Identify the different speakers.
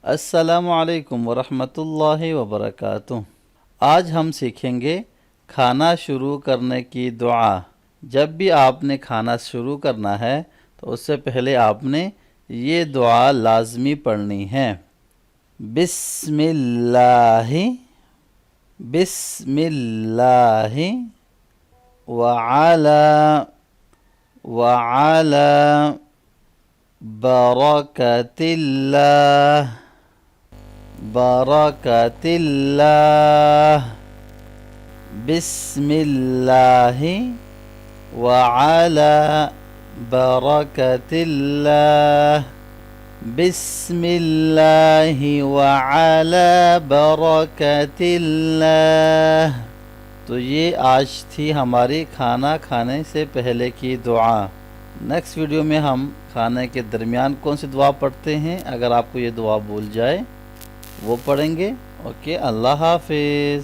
Speaker 1: अस्सलामु अलैकुम वरहमतुल्लाहि वबरकातुह। आज हम सीखेंगे खाना शुरू करने की दुआ। जब भी आपने खाना शुरू करना है तो उससे पहले आपने ये दुआ लाजमी पढ़नी है। बिस्मिल्लाहि बिस्मिल्लाहि वअला वअला बरकतिल्लाह बरकतिल्लाह। बिस्मिल्लाहि वअला बरकतिल्लाह बिस्मिल्लाहि वअला बरकतिल्लाह। तो ये आज थी हमारी खाना खाने से पहले की दुआ। नेक्स्ट वीडियो में हम खाने के दरमियान कौन सी दुआ पढ़ते हैं, अगर आपको ये दुआ भूल जाए वो पढ़ेंगे। ओके, अल्लाह हाफिज़।